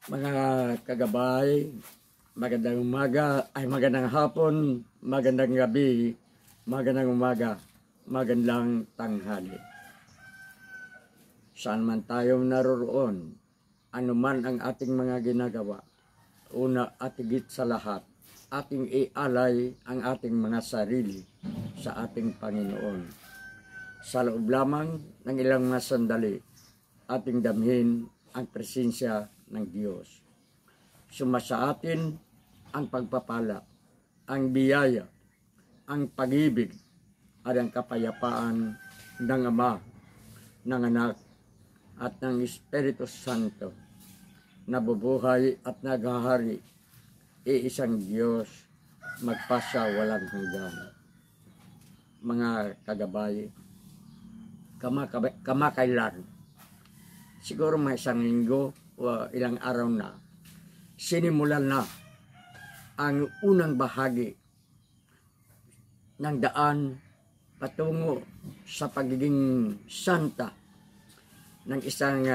Mga kagabay, magandang umaga, ay magandang hapon, magandang gabi, magandang umaga, magandang tanghali. Saan man tayo naroroon, anuman ang ating mga ginagawa, una at higit sa lahat, ating ialay ang ating mga sarili sa ating Panginoon. Sa loob lamang ng ilang mga sandali, ating damhin ang presensya ng Diyos. Sumasa atin ang pagpapala, ang biyaya, ang pag-ibig, at ang kapayapaan ng Ama, ng Anak, at ng Espiritu Santo, nabubuhay at naghahari, iisang Diyos, magpasa walang hanggan. Mga kagabay, kamakailan, siguro may isang linggo o ilang araw na, sinimulan na ang unang bahagi ng daan patungo sa pagiging santa ng isang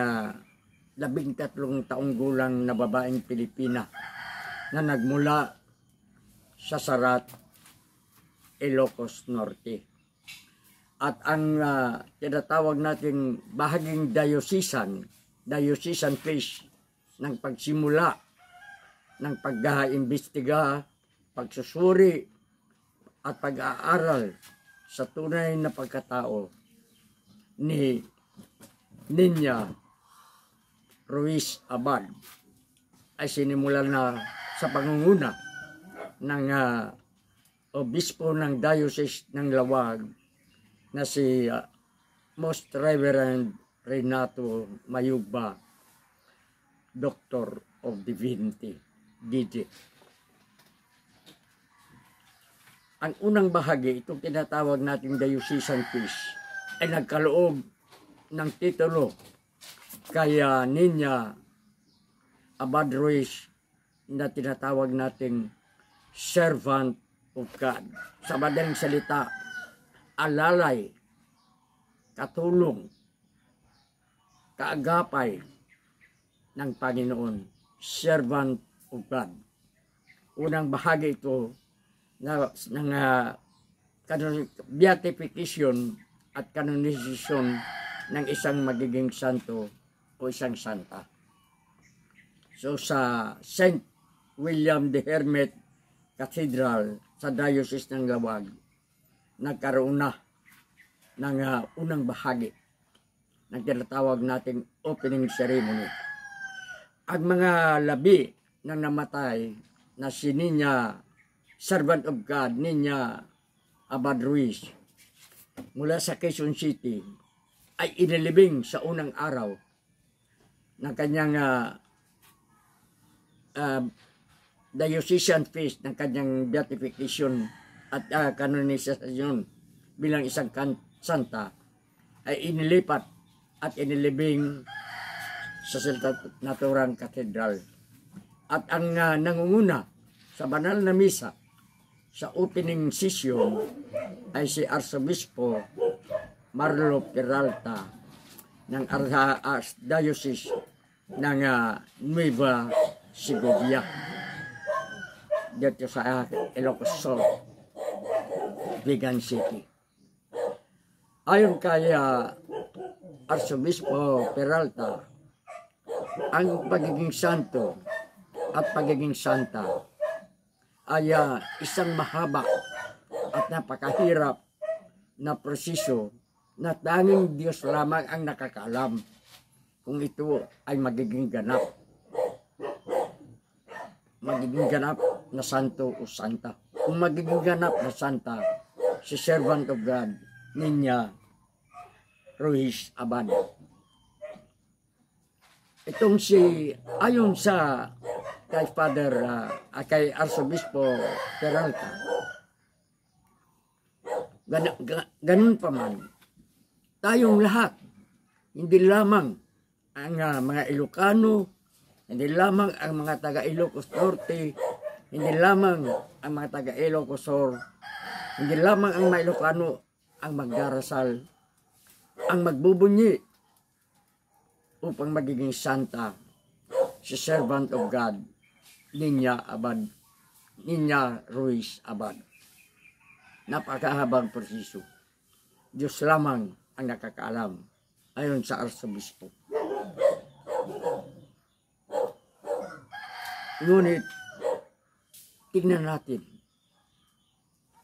13 taong gulang na babaeng Pilipina na nagmula sa Sarat, Ilocos Norte. At ang tinatawag nating bahaging diocesan phase ng pagsimula ng pag-iimbestiga, pagsusuri at pag-aaral sa tunay na pagkatao ni Niña Ruiz Abad ay sinimulan na sa pangunguna ng obispo ng Diocese ng Lawag na si Most Reverend Renato Mayugba, Doctor of Divinity, DJ. Ang unang bahagi, itong tinatawag nating diocesan feast, ay nagkaloob ng titulo kay Niña Abad Ruiz na tinatawag nating Servant of God. Sa madaling salita, alalay, katulong, kaagapay ng Panginoon, servant of God. Unang bahagi ito ng beatification at canonization ng isang magiging santo o isang santa. So sa St. William the Hermit Cathedral sa Diocese ng Lawag, nagkaroon na ng unang bahagi ng tinatawag nating opening ceremony. Ang mga labi na namatay na si Niña Servant of God, Niña Abad Ruiz, mula sa Quezon City, ay inilibing sa unang araw ng kanyang diocesan feast, ng kanyang beatification at canonization bilang isang santa, ay inilipat at inilibing sa naturang katedral. At ang nangunguna sa banal na misa sa opening session ay si Arsobispo Marlo Peralta ng Archdiocese ng Nueva Segovia dito sa Ilocos Sur, Vigan City. Ayon kay Arsobispo Peralta, ang pagiging santo at pagiging santa ay isang mahaba at napakahirap na proseso na tanging Diyos lamang ang nakakaalam kung ito ay magiging ganap na santo o santa. Kung magiging ganap na santa, si Servant of God, Niña Ruiz Abad. Itong ayon sa kay Arsobispo Peralta, ganun pa man, tayong lahat, hindi lamang ang mga Ilocano, hindi lamang ang mga taga Ilocos Norte, hindi lamang ang mga taga Ilocos Sur, hindi lamang ang mga Ilocano ang magdarasal, ang magbubunyi upang magiging santa si servant of God, Ninya Ruiz Abad. Napakahabang proseso. Diyos lamang ang nakakaalam ayon sa arsobispo. Ngunit, tignan natin,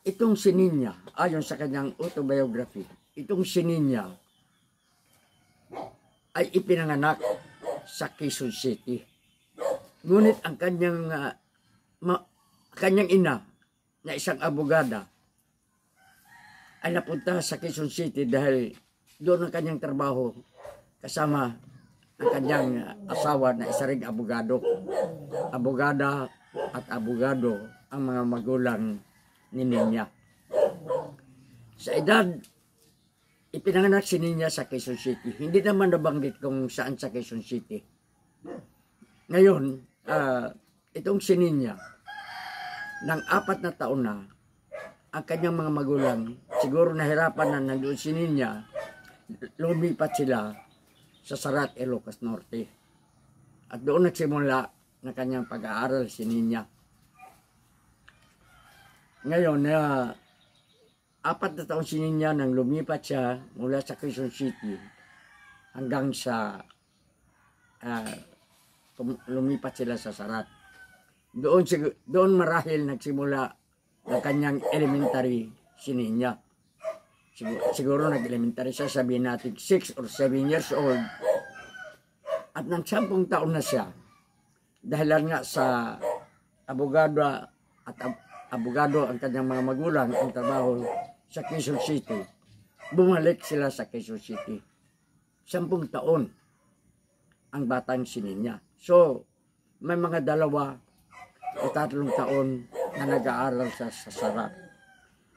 itong si Ninya, ayon sa kanyang autobiography, itong si Ninya ay ipinanganak sa Quezon City. Ngunit ang kanyang ina na isang abogada ay napunta sa Quezon City dahil doon ang kanyang trabaho kasama ang kanyang asawa na isa ring abogado. Abogada at abogado ang mga magulang ni Ninya. Sa edad, ipinanganak si Ninya sa Quezon City. Hindi naman nabanggit kung saan sa Quezon City. Ngayon, itong si Ninya, ng 4 na taon na, ang kanyang mga magulang, siguro nahirapan na nandoon si Ninya, lumipat sila sa Sarat, Ilocos Norte. At doon nagsimula na kanyang pag-aaral si Ninya. Ngayon, 4 na taon si Ninya nang lumipat siya mula sa Quezon City hanggang sa lumipat sila sa Sarat. Doon marahil nagsimula ng kanyang elementary si Ninya. Siguro nag-elementary siya, sabihin natin 6 or 7 years old. At nang 10 taon na siya, dahil nga sa abogado at abogado ang kanyang mga magulang ang trabaho sa Quezon City, bumalik sila sa Quezon City. 10 taon ang batang si Ninya. So, may mga 2 o 3 taon na nag-aaral sa Sarat.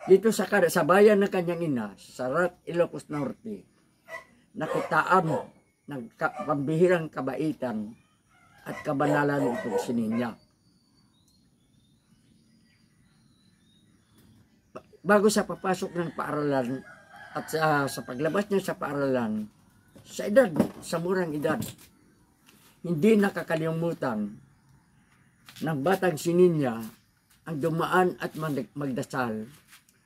Dito sa bayan ng kanyang ina, sa Sarat, Ilocos Norte, nakitaan ng pambihirang kabaitan at kabanalan itong si Ninya. Bago sa papasok ng paaralan at sa paglabas niya sa paaralan, sa murang edad, hindi nakakalimutan ng batang si Ninya ang dumaan at magdasal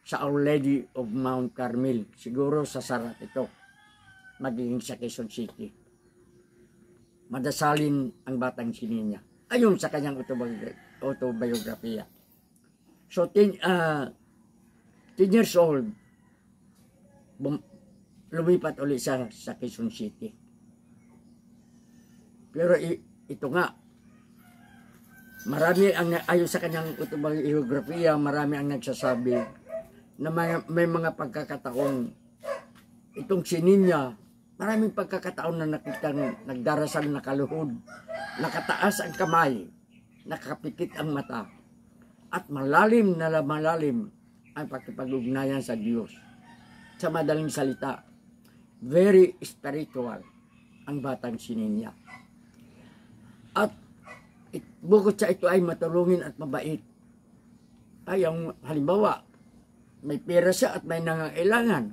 sa Our Lady of Mount Carmel. Siguro sa Sarat ito, magiging sa Quezon City. Madasalin ang batang si Ninya, ayon sa kanyang autobiografiya. So, 10 years old, lumipat ulit siya sa Quezon City. Pero ito nga, marami ang ayon sa kanyang autobiografiya, marami ang nagsasabi na may mga pagkakataon itong si Ninya, maraming pagkakataon na nakitang nagdarasal na kaluhod, nakataas ang kamay, nakapikit ang mata, at malalim ang pagkipag-ugnayan sa Diyos. Sa madaling salita, very spiritual ang batang si Ninya. At bukod sa ito ay matulungin at mabait. Ay, ang halimbawa, may pera siya at may nangangailangan.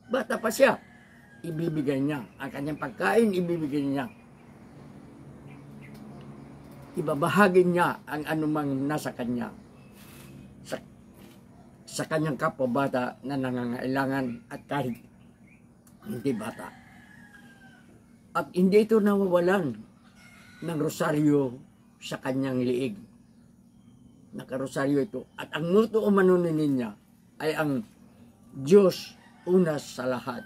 Bata pa siya, ibibigay niya. Ang kanyang pagkain, ibibigay niya. Ibabahagi niya ang anumang nasa kanya sa kanyang kapwa-bata na nangangailangan at kahit hindi bata. At hindi ito nawawalan ng rosaryo sa kanyang liig. Nakarosaryo ito. At ang muto o manunin niya ay ang Diyos una sa lahat,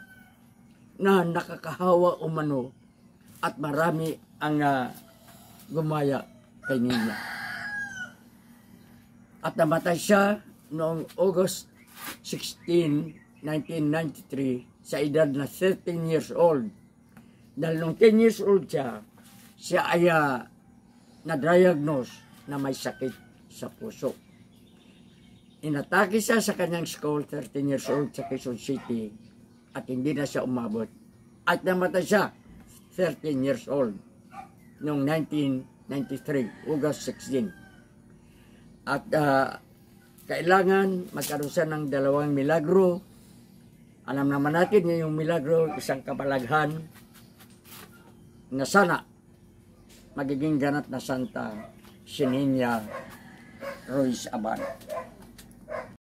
na nakakahawa umano at marami ang gumaya kay Ninya. At namatay siya noong August 16, 1993 sa edad na 13 years old. Dahil nung 10 years old siya ay na-diagnose na may sakit sa puso. Inatake siya sa kanyang school, 13 years old sa Quezon City, at hindi na siya umabot. At namatay siya, 13 years old, noong 1993, August 16. At kailangan magkaroon siya ng 2 milagro. Alam naman natin yung milagro, isang kabalaghan na sana magiging ganap na santa, si Niña Ruiz Abad.